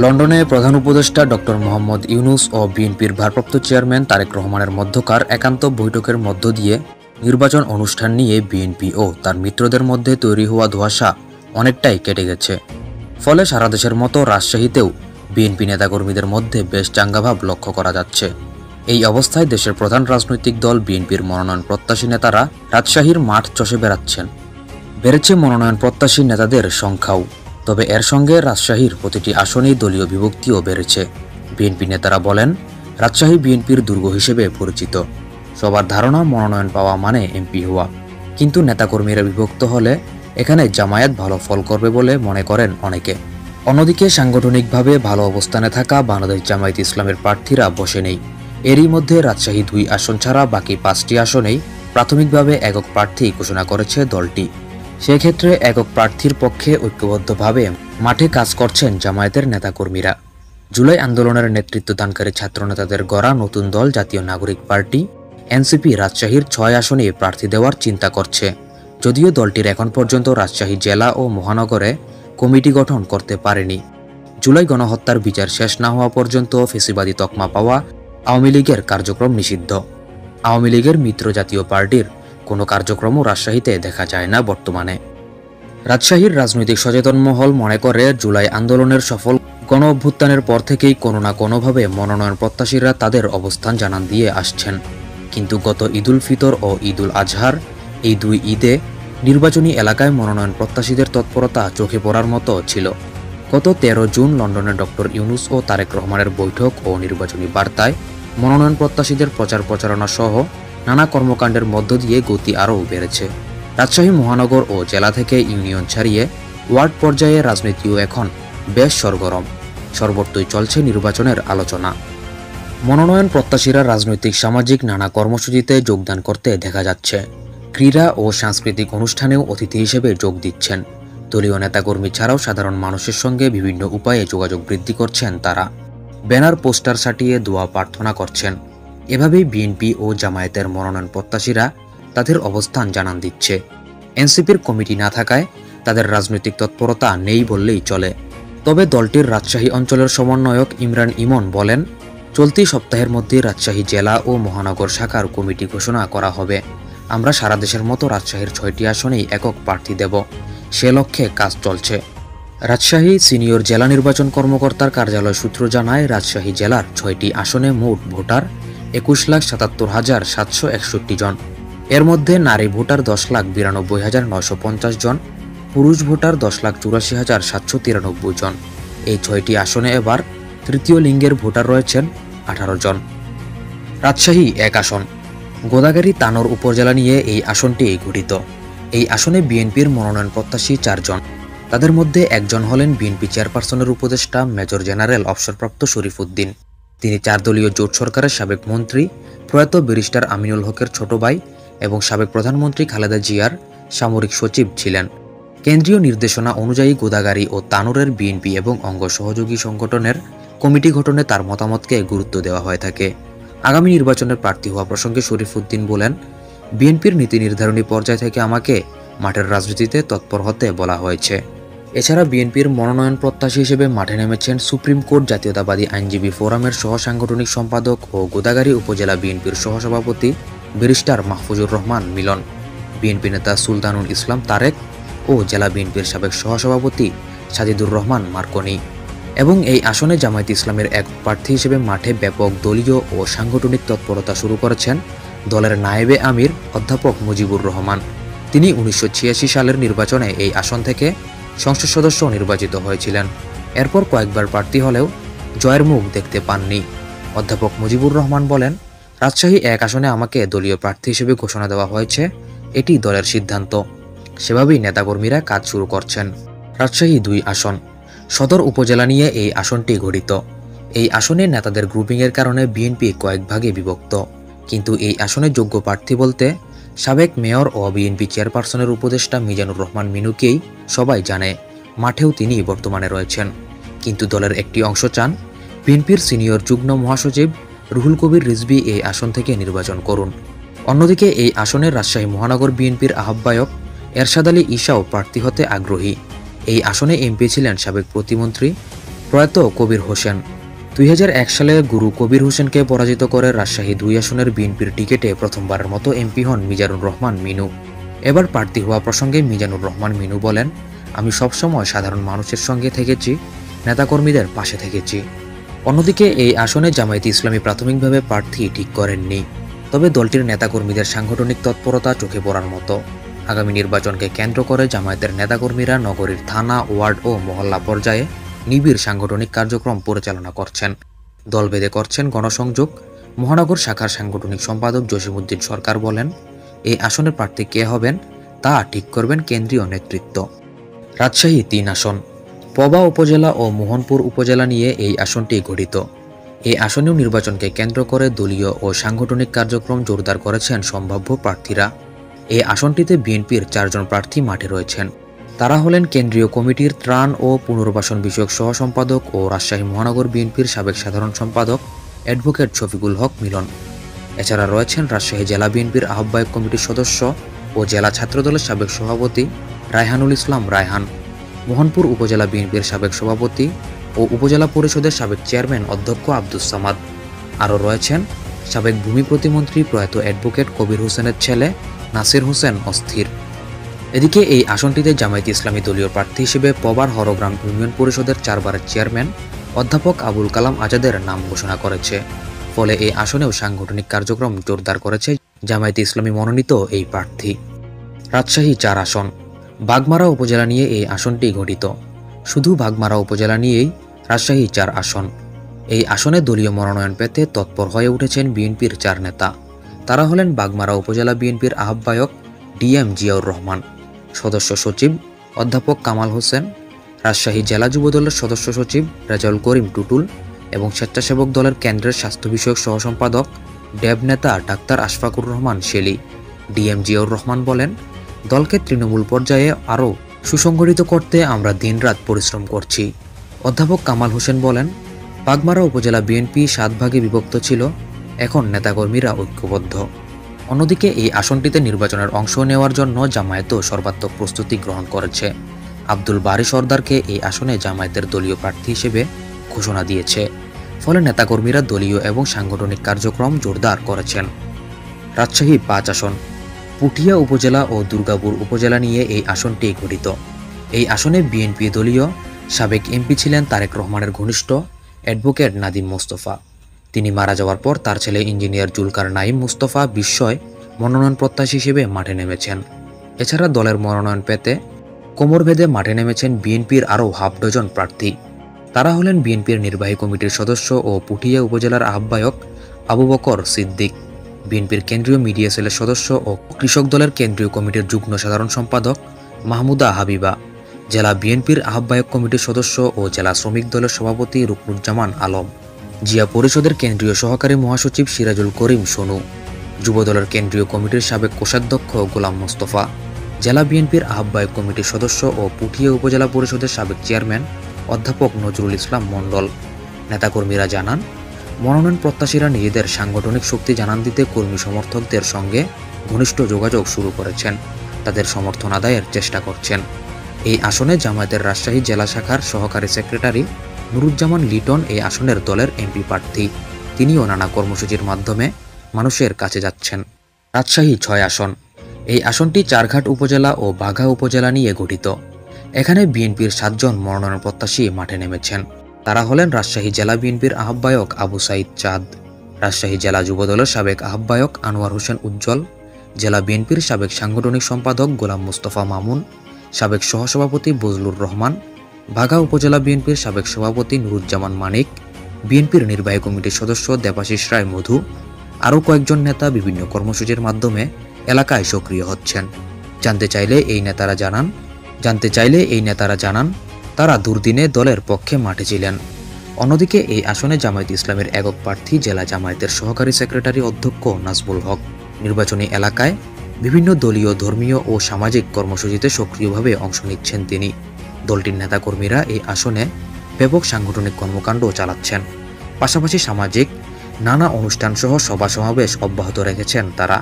লন্ডনে প্রধান উপদেষ্টা ডক্টর মোহাম্মদ ইউনূস ও বিএনপির ভারপ্রাপ্ত চেয়ারম্যান তারেক রহমানের মধ্যকার একান্ত বৈঠকের মধ্য দিয়ে নির্বাচন অনুষ্ঠান নিয়ে বিএনপি ও তার মিত্রদের মধ্যে তৈরি হওয়া ধোঁয়াশা অনেকটাই কেটে গেছে। ফলে সারা দেশের মতো রাজশাহীতেও বিএনপি নেতাকর্মীদের মধ্যে বেশ চাঙ্গাভাব লক্ষ্য করা যাচ্ছে। এই অবস্থায় দেশের প্রধান রাজনৈতিক দল বিএনপির মনোনয়ন প্রত্যাশী নেতারা রাজশাহীর মাঠ চষে বেড়াচ্ছেন। বেড়েছে মনোনয়ন প্রত্যাশী নেতাদের সংখ্যাও। তবে এর সঙ্গে রাজশাহীর প্রতিটি আসনেই দলীয় বিভক্তিও বেড়েছে। বিএনপি নেতারা বলেন, রাজশাহী বিএনপির দুর্গ হিসেবে পরিচিত। সবার ধারণা মনোনয়ন পাওয়া মানে এমপি হওয়া। কিন্তু নেতাকর্মীরা বিভক্ত হলে এখানে জামায়াত ভালো ফল করবে বলে মনে করেন অনেকে। অন্যদিকে সাংগঠনিকভাবে ভালো অবস্থানে থাকা বাংলাদেশ জামায়াত ইসলামের প্রার্থীরা বসে নেই। এরই মধ্যে রাজশাহী 2 আসন ছাড়া বাকি 5টি আসনেই প্রাথমিকভাবে একক প্রার্থী ঘোষণা করেছে দলটি। সেক্ষেত্রে একক প্রার্থীর পক্ষে ঐক্যবদ্ধভাবে মাঠে কাজ করছেন জামায়াতের নেতাকর্মীরা। জুলাই আন্দোলনের নেতৃত্বদানকারী ছাত্রনেতাদের গড়া নতুন দল জাতীয় নাগরিক পার্টি এনসিপি রাজশাহীর 6 আসনে প্রার্থী দেওয়ার চিন্তা করছে। যদিও দলটির এখন পর্যন্ত রাজশাহী জেলা ও মহানগরে কমিটি গঠন করতে পারেনি। জুলাই গণহত্যার বিচার শেষ না হওয়া পর্যন্ত ফেসিবাদী তকমা পাওয়া আওয়ামী লীগের কার্যক্রম নিষিদ্ধ। আওয়ামী লীগের মিত্র জাতীয় পার্টির কোনো কার্যক্রমও রাজশাহীতে দেখা যায় না বর্তমানে। রাজশাহীর রাজনৈতিক সচেতন মহল মনে করে, জুলাই আন্দোলনের সফল গণ অভ্যুত্থানের পর থেকেই কোনো না কোনোভাবে মনোনয়ন প্রত্যাশীরা তাদের অবস্থান জানান দিয়ে আসছেন। কিন্তু গত ঈদুল ফিতর ও ঈদুল আজহার এই 2 ঈদে নির্বাচনী এলাকায় মনোনয়ন প্রত্যাশীদের তৎপরতা চোখে পড়ার মতো ছিল। গত 13 জুন লন্ডনে ডক্টর ইউনূস ও তারেক রহমানের বৈঠক ও নির্বাচনী বার্তায় মনোনয়ন প্রত্যাশীদের প্রচার প্রচারণা সহ নানা কর্মকাণ্ডের মধ্য দিয়ে গতি আরও বেড়েছে। রাজশাহী মহানগর ও জেলা থেকে ইউনিয়ন ছাড়িয়ে ওয়ার্ড পর্যায়ে রাজনীতিও এখন বেশ সরগরম। সর্বত্রই চলছে নির্বাচনের আলোচনা। মনোনয়ন প্রত্যাশীরা রাজনৈতিক সামাজিক নানা কর্মসূচিতে যোগদান করতে দেখা যাচ্ছে। ক্রীড়া ও সাংস্কৃতিক অনুষ্ঠানেও অতিথি হিসেবে যোগ দিচ্ছেন। দলীয় নেতাকর্মী ছাড়াও সাধারণ মানুষের সঙ্গে বিভিন্ন উপায়ে যোগাযোগ বৃদ্ধি করছেন তারা। ব্যানার পোস্টার সাটিয়ে দোয়া প্রার্থনা করছেন। এভাবেই বিএনপি ও জামায়াতের মনোনয়ন প্রত্যাশীরা তাদের অবস্থান জানান দিচ্ছে। এনসিপির কমিটি না থাকায় তাদের রাজনৈতিক তৎপরতা নেই বললেই চলে। তবে দলটির রাজশাহী অঞ্চলের সমন্বয়ক ইমরান ইমন বলেন, চলতি সপ্তাহের মধ্যে রাজশাহী জেলা ও মহানগর শাখার কমিটি ঘোষণা করা হবে। আমরা সারা দেশের মতো রাজশাহীর 6টি আসনেই একক প্রার্থী দেব। সে লক্ষ্যে কাজ চলছে। রাজশাহী সিনিয়র জেলা নির্বাচন কর্মকর্তার কার্যালয় সূত্র জানায়, রাজশাহী জেলার 6টি আসনে মোট ভোটার 21,77,761 জন। এর মধ্যে নারী ভোটার 10,92,950 জন, পুরুষ ভোটার 10,84,793 জন। এই 6টি আসনে এবার তৃতীয় লিঙ্গের ভোটার রয়েছেন 18 জন। রাজশাহী 1 আসন। গোদাগাড়ী তানোর উপজেলা নিয়ে এই আসনটি গঠিত। এই আসনে বিএনপির মনোনয়ন প্রত্যাশী 4 জন। তাদের মধ্যে একজন হলেন বিএনপি চেয়ারপারসনের উপদেষ্টা মেজর জেনারেল অবসরপ্রাপ্ত শরীফ উদ্দিন। তিনি 4 দলীয় জোট সরকারের সাবেক মন্ত্রী প্রয়াত ব্যারিস্টার আমিনুল হকের ছোট ভাই এবং সাবেক প্রধানমন্ত্রী খালেদা জিয়ার সামরিক সচিব ছিলেন। কেন্দ্রীয় নির্দেশনা অনুযায়ী গোদাগাড়ী ও তানোরের বিএনপি এবং অঙ্গ সহযোগী সংগঠনের কমিটি গঠনে তার মতামতকে গুরুত্ব দেওয়া হয়ে থাকে। আগামী নির্বাচনের প্রার্থী হওয়া প্রসঙ্গে শরীফ উদ্দিন বলেন, বিএনপির নীতি নির্ধারণী পর্যায় থেকে আমাকে মাঠের রাজনীতিতে তৎপর হতে বলা হয়েছে। এছাড়া বিএনপির মনোনয়ন প্রত্যাশী হিসেবে মাঠে নেমেছেন সুপ্রিম কোর্ট জাতীয়তাবাদী আইনজীবী ফোরামের সহ সাংগঠনিক সম্পাদক ও গোদাগাড়ী উপজেলা বিএনপির সহসভাপতি ব্যারিস্টার মাহফুজুর রহমান মিলন, বিএনপি নেতা সুলতানুল ইসলাম তারেক ও জেলা বিএনপির সাবেক সহসভাপতি সাজিদুর রহমান মার্কনি। এবং এই আসনে জামায়াত ইসলামের এক প্রার্থী হিসেবে মাঠে ব্যাপক দলীয় ও সাংগঠনিক তৎপরতা শুরু করেছেন দলের নায়েবে আমির অধ্যাপক মুজিবুর রহমান। তিনি 1986 সালের নির্বাচনে এই আসন থেকে সংসদ সদস্য নির্বাচিত হয়েছিলেন। এরপর কয়েকবার প্রার্থী হলেও জয়ের মুখ দেখতে পাননি। অধ্যাপক মুজিবুর রহমান বলেন, রাজশাহী 1 আসনে আমাকে দলীয় প্রার্থী হিসেবে ঘোষণা দেওয়া হয়েছে। এটি দলের সিদ্ধান্ত। সেভাবেই নেতাকর্মীরা কাজ শুরু করছেন। রাজশাহী 2 আসন। সদর উপজেলা নিয়ে এই আসনটি গঠিত। এই আসনে নেতাদের গ্রুপিংয়ের কারণে বিএনপি কয়েক ভাগে বিভক্ত। কিন্তু এই আসনে যোগ্য প্রার্থী বলতে সাবেক মেয়র ও বিএনপি চেয়ারপারসনের উপদেষ্টা মিজানুর রহমান মিনুকেই সবাই জানে। মাঠেও তিনি বর্তমানে রয়েছেন। কিন্তু দলের একটি অংশ চান বিএনপির সিনিয়র যুগ্ম মহাসচিব রুহুল কবির রিজভী এই আসন থেকে নির্বাচন করুন। অন্যদিকে এই আসনে রাজশাহী মহানগর বিএনপির আহ্বায়ক এরশাদ আলী ঈশাও প্রার্থী হতে আগ্রহী। এই আসনে এমপি ছিলেন সাবেক প্রতিমন্ত্রী প্রয়াত কবির হোসেন। 2001 সালে গুরু কবির হোসেনকে পরাজিত করে রাজশাহী 2 আসনের বিএনপির টিকেটে প্রথমবারের মতো এমপি হন মিজানুর রহমান মিনু। এবার প্রার্থী হওয়া প্রসঙ্গে মিজানুর রহমান মিনু বলেন, আমি সবসময় সাধারণ মানুষের সঙ্গে থেকেছি, নেতাকর্মীদের পাশে থেকেছি। অন্যদিকে এই আসনে জামায়াতে ইসলামী প্রাথমিকভাবে প্রার্থী ঠিক করেননি, তবে দলটির নেতাকর্মীদের সাংগঠনিক তৎপরতা চোখে পড়ার মতো। আগামী নির্বাচনকে কেন্দ্র করে জামায়াতের নেতাকর্মীরা নগরীর থানা, ওয়ার্ড ও মহল্লা পর্যায়ে নিবিড় সাংগঠনিক কার্যক্রম পরিচালনা করছেন। দলভেদে করছেন গণসংযোগ। মহানগর শাখার সাংগঠনিক সম্পাদক জসিমউদ্দিন সরকার বলেন, এই আসনের প্রার্থী কে হবেন তা ঠিক করবেন কেন্দ্রীয় নেতৃত্ব। রাজশাহী 3 আসন। পবা উপজেলা ও মোহনপুর উপজেলা নিয়ে এই আসনটি গঠিত। এই আসনেও নির্বাচনকে কেন্দ্র করে দলীয় ও সাংগঠনিক কার্যক্রম জোরদার করেছেন সম্ভাব্য প্রার্থীরা। এই আসনটিতে বিএনপির 4 জন প্রার্থী মাঠে রয়েছেন। তারা হলেন কেন্দ্রীয় কমিটির ত্রাণ ও পুনর্বাসন বিষয়ক সহ সম্পাদক ও রাজশাহী মহানগর বিএনপির সাবেক সাধারণ সম্পাদক অ্যাডভোকেট শফিকুল হক মিলন। এছাড়া রয়েছেন রাজশাহী জেলা বিএনপির আহ্বায়ক কমিটির সদস্য ও জেলা ছাত্রদলের সাবেক সভাপতি রায়হানুল ইসলাম রায়হান, মোহনপুর উপজেলা বিএনপির সাবেক সভাপতি ও উপজেলা পরিষদের সাবেক চেয়ারম্যান অধ্যক্ষ আব্দুস সামাদ। আরও রয়েছেন সাবেক ভূমি প্রতিমন্ত্রী প্রয়াত অ্যাডভোকেট কবির হোসেনের ছেলে নাসির হোসেন অস্থির। এদিকে এই আসনটিতে জামায়াতে ইসলামী দলীয় প্রার্থী হিসেবে পবার হরগ্রাম ইউনিয়ন পরিষদের 4 বারের চেয়ারম্যান অধ্যাপক আবুল কালাম আজাদের নাম ঘোষণা করেছে। ফলে এই আসনেও সাংগঠনিক কার্যক্রম জোরদার করেছে জামায়াতে ইসলামী মনোনীত এই প্রার্থী। রাজশাহী 4 আসন। বাগমারা উপজেলা নিয়ে এই আসনটি গঠিত। শুধু বাগমারা উপজেলা নিয়েই রাজশাহী 4 আসন। এই আসনে দলীয় মনোনয়ন পেতে তৎপর হয়ে উঠেছেন বিএনপির 4 নেতা। তারা হলেন বাগমারা উপজেলা বিএনপির আহ্বায়ক ডিএম জিয়াউর রহমান, সদস্য সচিব অধ্যাপক কামাল হোসেন, রাজশাহী জেলা যুবদলের সদস্য সচিব রেজাউল করিম টুটুল এবং স্বেচ্ছাসেবক দলের কেন্দ্রের স্বাস্থ্য বিষয়ক সহ সম্পাদক ডেব নেতা ডাক্তার আশফাকুর রহমান শেলি। ডিএম জিয়াউর রহমান বলেন, দলকে তৃণমূল পর্যায়ে আরও সুসংগঠিত করতে আমরা দিনরাত পরিশ্রম করছি। অধ্যাপক কামাল হোসেন বলেন, বাগমারা উপজেলা বিএনপি 7 ভাগে বিভক্ত ছিল, এখন নেতাকর্মীরা ঐক্যবদ্ধ। অন্যদিকে এই আসনটিতে নির্বাচনের অংশ নেওয়ার জন্য জামায়াতও সর্বাত্মক প্রস্তুতি গ্রহণ করেছে। আব্দুল বারী সর্দারকে এই আসনে জামায়াতের দলীয় প্রার্থী হিসেবে ঘোষণা দিয়েছে। ফলে নেতাকর্মীরা দলীয় এবং সাংগঠনিক কার্যক্রম জোরদার করেছেন। রাজশাহী 5 আসন। পুঠিয়া উপজেলা ও দুর্গাপুর উপজেলা নিয়ে এই আসনটি গঠিত। এই আসনে বিএনপি দলীয় সাবেক এমপি ছিলেন তারেক রহমানের ঘনিষ্ঠ অ্যাডভোকেট নাদিম মোস্তফা। তিনি মারা যাওয়ার পর তার ছেলে ইঞ্জিনিয়ার জুলকার নাইম মুস্তফা বিস্ময় মনোনয়ন প্রত্যাশী হিসেবে মাঠে নেমেছেন। এছাড়া দলের মনোনয়ন পেতে কোমর বেঁধে মাঠে নেমেছেন বিএনপির আরও হাফ ডজন প্রার্থী। তারা হলেন বিএনপির নির্বাহী কমিটির সদস্য ও পুঠিয়া উপজেলার আহ্বায়ক আবু বকর সিদ্দিক, বিএনপির কেন্দ্রীয় মিডিয়া সেলের সদস্য ও কৃষক দলের কেন্দ্রীয় কমিটির যুগ্ম সাধারণ সম্পাদক মাহমুদা হাবিবা, জেলা বিএনপির আহ্বায়ক কমিটির সদস্য ও জেলা শ্রমিক দলের সভাপতি রুকনুজ্জামান আলম, জিয়া পরিষদের কেন্দ্রীয় সহকারী মহাসচিব সিরাজুল করিম সোনু, যুবদলের কেন্দ্রীয় কমিটির সাবেক কোষাধ্যক্ষ গোলাম মোস্তফা, জেলা বিএনপির আহ্বায়ক কমিটির সদস্য ও পুঠিয়া উপজেলা পরিষদের সাবেক চেয়ারম্যান অধ্যাপক নজরুল ইসলাম মণ্ডল। নেতাকর্মীরা জানান, মনোনয়ন প্রত্যাশীরা নিজেদের সাংগঠনিক শক্তি জানান দিতে কর্মী সমর্থকদের সঙ্গে ঘনিষ্ঠ যোগাযোগ শুরু করেছেন, তাদের সমর্থন আদায়ের চেষ্টা করছেন। এই আসনে জামায়াতের রাজশাহী জেলা শাখার সহকারী সেক্রেটারি নুরুজ্জামান লিটন এই আসনের দলের এমপি প্রার্থী। তিনিও নানা কর্মসূচির মাধ্যমে মানুষের কাছে যাচ্ছেন। রাজশাহী 6 আসন। এই আসনটি চারঘাট উপজেলা ও বাঘা উপজেলা নিয়ে গঠিত। এখানে বিএনপির 7 জন মনোনয়ন প্রত্যাশী মাঠে নেমেছেন। তারা হলেন রাজশাহী জেলা বিএনপির আহ্বায়ক আবু সাইদ চাঁদ, রাজশাহী জেলা যুবদলের সাবেক আহ্বায়ক আনোয়ার হোসেন উজ্জ্বল, জেলা বিএনপির সাবেক সাংগঠনিক সম্পাদক গোলাম মুস্তফা মামুন, সাবেক সহসভাপতি বজলুর রহমান, বাঘা উপজেলা বিএনপির সাবেক সভাপতি নুরুজ্জামান মানিক, বিএনপির নির্বাহী কমিটির সদস্য দেবাশিস রায় মধু। আরও কয়েকজন নেতা বিভিন্ন কর্মসূচির মাধ্যমে এলাকায় সক্রিয় হচ্ছেন। জানতে চাইলে এই নেতারা জানান তারা দুর্দিনে দলের পক্ষে মাঠে ছিলেন। অন্যদিকে এই আসনে জামায়াত ইসলামের একক প্রার্থী জেলা জামায়াতের সহকারী সেক্রেটারি অধ্যক্ষ নাজবুল হক নির্বাচনী এলাকায় বিভিন্ন দলীয়, ধর্মীয় ও সামাজিক কর্মসূচিতে সক্রিয়ভাবে অংশ নিচ্ছেন তিনি। দলটির নেতাকর্মীরা এই আসনে ব্যাপক সাংগঠনিক কর্মকাণ্ড চালাচ্ছেন। পাশাপাশি সামাজিক নানা অনুষ্ঠান সহ সভা সমাবেশ অব্যাহত রেখেছেন তারা।